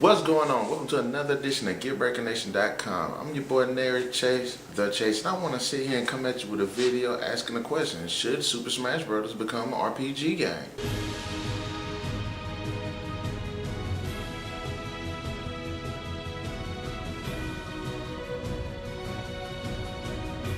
What's going on? Welcome to another edition of GearBreakerNation.com. I'm your boy Nary Chase, The Chase, and I want to sit here and come at you with a video asking the question, should Super Smash Bros. Become an RPG game?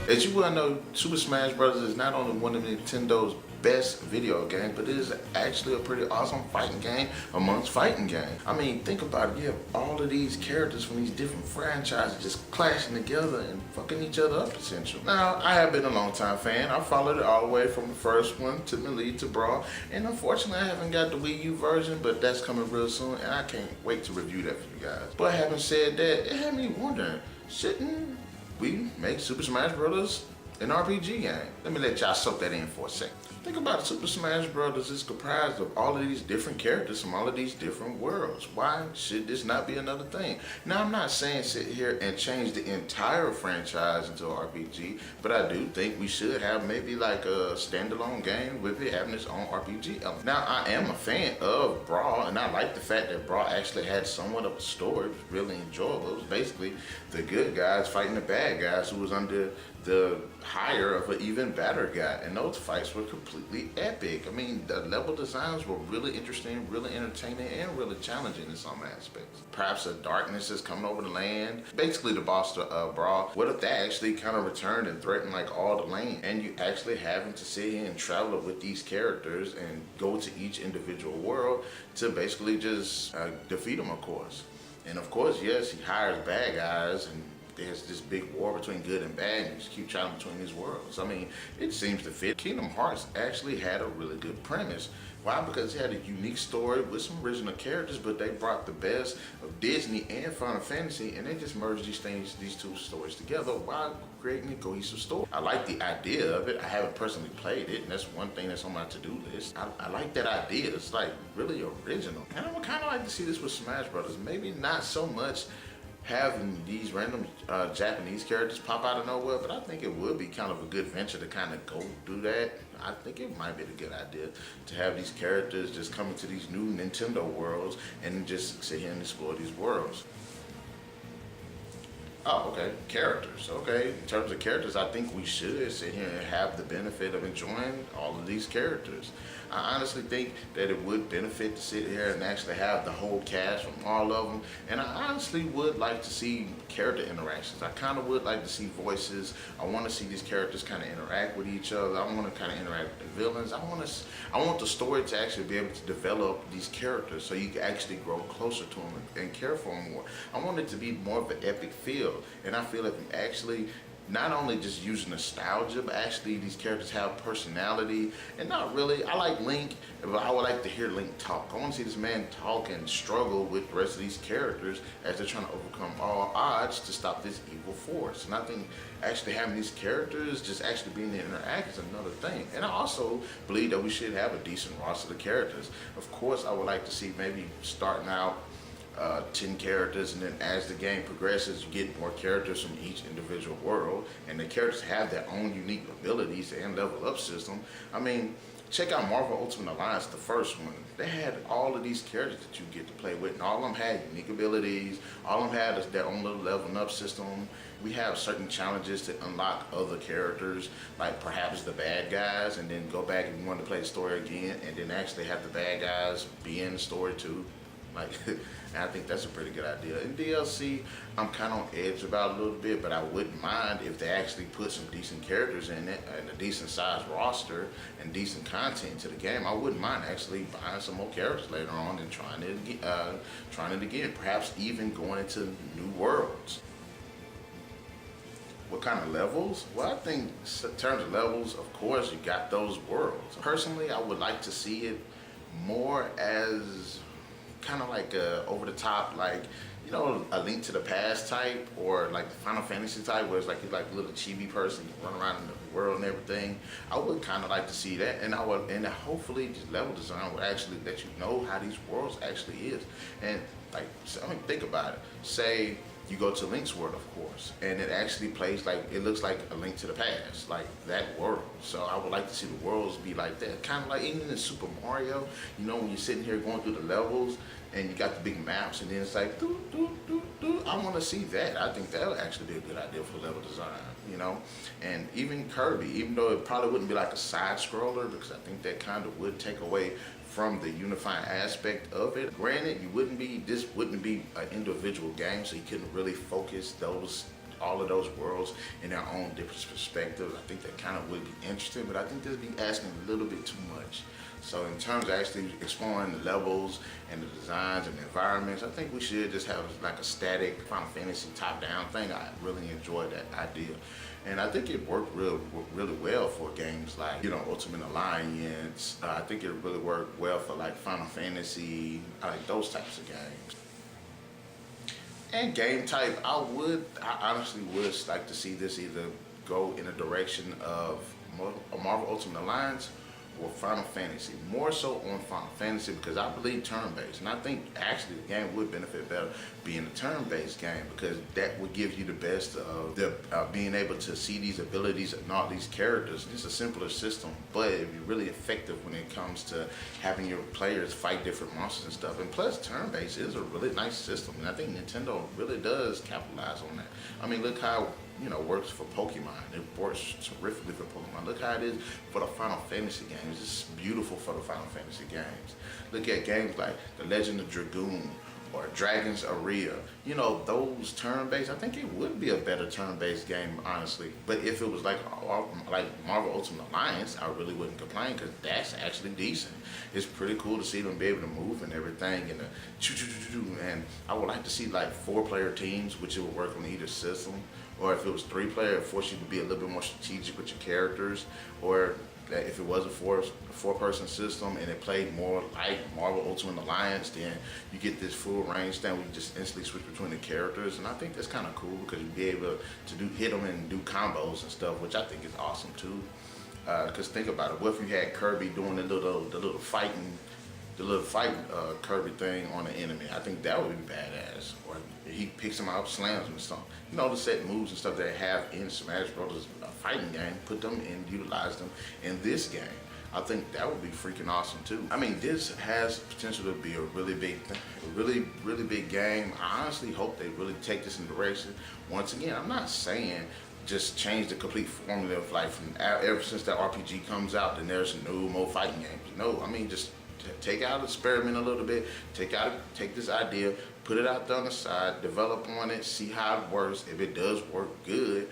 As you well know, Super Smash Bros. Is not only one of Nintendo's best video games, but it is actually a pretty awesome fighting game amongst fighting games. I mean, think about it. You have all of these characters from these different franchises just clashing together and fucking each other up, essentially. Now, I have been a long time fan. I followed it all the way from the first one to Melee to Brawl, and unfortunately, I haven't got the Wii U version, but that's coming real soon, and I can't wait to review that for you guys. But having said that, it had me wondering, shouldn't we make Super Smash Bros. An RPG game? Let me let y'all soak that in for a second. Think about it, Super Smash Bros. Is comprised of all of these different characters from all of these different worlds. Why should this not be another thing? Now, I'm not saying sit here and change the entire franchise into an RPG, but I do think we should have maybe like a standalone game with it having its own RPG element. Now, I am a fan of Brawl, and I like the fact that Brawl actually had somewhat of a story. It was really enjoyable. It was basically the good guys fighting the bad guys who was under the hire of an even better guy, and those fights were completely epic. I mean, the level designs were really interesting, really entertaining, and really challenging in some aspects. Perhaps the darkness is coming over the land. Basically, the boss to Brawl, what if that actually kind of returned and threatened like all the land, and you actually having to sit here and travel with these characters and go to each individual world to basically just defeat them, of course. And of course, yes, he hires bad guys, and there's this big war between good and bad, and you just keep traveling between these worlds. I mean, it seems to fit. Kingdom Hearts actually had a really good premise. Why? Because it had a unique story with some original characters, but they brought the best of Disney and Final Fantasy, and they just merged these two stories together while creating a cohesive story. I like the idea of it. I haven't personally played it, and that's one thing that's on my to-do list. I like that idea. It's like really original. And I would kind of like to see this with Smash Brothers. Maybe not so much having these random Japanese characters pop out of nowhere, but I think it would be kind of a good venture to kind of go do that. I think it might be a good idea to have these characters just come into these new Nintendo worlds and just sit here and explore these worlds. Oh, okay, characters. Okay, in terms of characters, I think we should sit here and have the benefit of enjoying all of these characters. I honestly think that it would benefit to sit here and actually have the whole cast from all of them. And I honestly would like to see character interactions. I kind of would like to see voices. I want to see these characters kind of interact with each other. I want to kind of interact with the villains. I want the story to actually be able to develop these characters so you can actually grow closer to them and care for them more. I want it to be more of an epic feel. And I feel like we actually not only just use nostalgia, but actually these characters have personality. And not really, I like Link, but I would like to hear Link talk. I want to see this man talk and struggle with the rest of these characters as they're trying to overcome all odds to stop this evil force. And I think actually having these characters just actually being able to interact is another thing. And I also believe that we should have a decent roster of characters. Of course, I would like to see maybe starting out 10 characters, and then as the game progresses, you get more characters from each individual world, and the characters have their own unique abilities and level up system. I mean, check out Marvel Ultimate Alliance, the first one. They had all of these characters that you get to play with, and all of them had unique abilities. All of them had their own little leveling up system. We have certain challenges to unlock other characters, like perhaps the bad guys, and then go back and you want to play the story again, and then actually have the bad guys be in the story too. Like, and I think that's a pretty good idea. In DLC, I'm kind of on edge about a little bit, but I wouldn't mind if they actually put some decent characters in it and a decent sized roster and decent content to the game. I wouldn't mind actually buying some more characters later on and trying it again. Perhaps even going into new worlds. What kind of levels? Well, I think in terms of levels, of course, you got those worlds. Personally, I would like to see it more as kind of like over the top, like, you know, a Link to the Past type, or like the Final Fantasy type, where it's like you're like a little chibi person, you run around in the world and everything. I would kind of like to see that, and hopefully this level design would actually let you know how these worlds actually is. And like, so, I mean, think about it. Say you go to Link's world, of course, and it actually plays like, it looks like a Link to the Past, like that world. So I would like to see the worlds be like that. Kind of like even in Super Mario, you know, when you're sitting here going through the levels, and you got the big maps, and then it's like, doo, doo, doo, doo. I want to see that. I think that would actually be a good idea for level design, you know? And even Kirby, even though it probably wouldn't be like a side scroller, because I think that kind of would take away from the unifying aspect of it. Granted, this wouldn't be an individual game, so you couldn't really focus all of those worlds in their own different perspectives. I think that kind of would be interesting, but I think this would be asking a little bit too much. So in terms of actually exploring the levels and the designs and the environments, I think we should just have like a static Final Fantasy top-down thing. I really enjoyed that idea. And I think it worked really well for games like, you know, Ultimate Alliance. I think it really worked well for like Final Fantasy, I like those types of games. And game type, I honestly would like to see this either go in a direction of Marvel Ultimate Alliance or Final Fantasy. More so on Final Fantasy because I believe turn-based. And I think actually the game would benefit better being a turn-based game because that would give you the best of being able to see these abilities and all these characters. It's a simpler system, but it'd be really effective when it comes to having your players fight different monsters and stuff. And plus, turn-based is a really nice system. And I think Nintendo really does capitalize on that. I mean, look how works for Pokemon. It works terrifically for Pokemon. Look how it is for the Final Fantasy games. It's beautiful for the Final Fantasy games. Look at games like The Legend of Dragoon or Dragon's Aria. You know, those turn-based, I think it would be a better turn-based game, honestly. But if it was like Marvel Ultimate Alliance, I really wouldn't complain because that's actually decent. It's pretty cool to see them be able to move and everything and and I would like to see like 4-player teams, which it would work on either system. Or if it was 3-player, it forced you to be a little bit more strategic with your characters. Or that if it was a four-person system and it played more like Marvel Ultimate Alliance, then you get this full range thing where you just instantly switch between the characters. And I think that's kind of cool because you'd be able to hit them and do combos and stuff, which I think is awesome too. Because think about it, what if you had Kirby doing the little fighting Kirby thing on the enemy? I think that would be badass. Or he picks him up, slams him or something. You know, the set moves and stuff that they have in Smash Bros. Fighting game, put them and utilize them in this game. I think that would be freaking awesome too. I mean, this has potential to be a really big game. I honestly hope they really take this in direction. Once again, I'm not saying just change the complete formula of life from ever since that RPG comes out, then there's no more fighting games. No, I mean just take out, experiment a little bit, take this idea, put it out there on the side, develop on it, see how it works. If it does work good,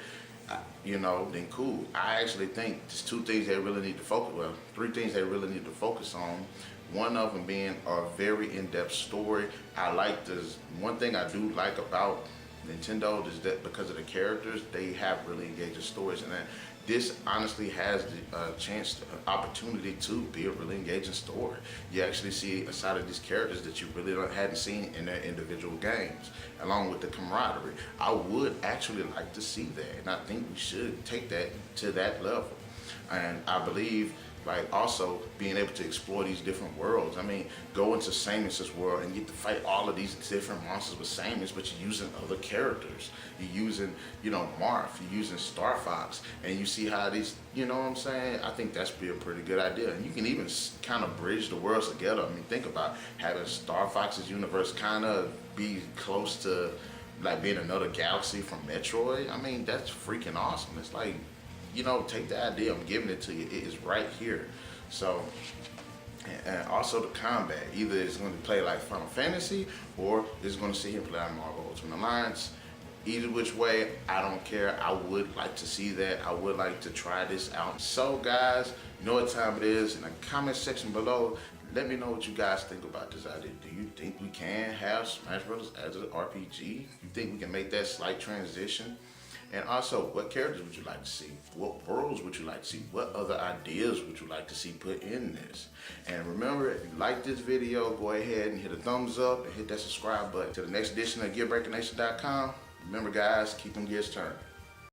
then cool. I actually think there's 2 things they really need to focus, well, 3 things they really need to focus on. One of them being a very in-depth story. I like this. One thing I do like about Nintendo is that because of the characters, they have really engaging stories, and that this honestly has the opportunity to be a really engaging story. You actually see a side of these characters that you really hadn't seen in their individual games, along with the camaraderie. I would actually like to see that, and I think we should take that to that level. And I believe like also being able to explore these different worlds. I mean, go into Samus's world and get to fight all of these different monsters with Samus, but you're using other characters. You're using, Marth, you're using Star Fox, and you see how these, you know what I'm saying? I think that's be a pretty good idea. And you can even kind of bridge the worlds together. I mean, think about having Star Fox's universe kind of be close to like being another galaxy from Metroid. I mean, that's freaking awesome. It's like, take the idea, I'm giving it to you. It is right here. So, and also the combat. Either it's going to play like Final Fantasy or it's going to see him play like Marvel Ultimate Alliance. Either which way, I don't care. I would like to see that. I would like to try this out. So guys, you know what time it is. In the comment section below, let me know what you guys think about this idea. Do you think we can have Smash Bros. As an RPG? You think we can make that slight transition? And also, what characters would you like to see? What worlds would you like to see? What other ideas would you like to see put in this? And remember, if you like this video, go ahead and hit a thumbs up and hit that subscribe button. To the next edition of GearBreakerNation.com, remember guys, keep them gears turning.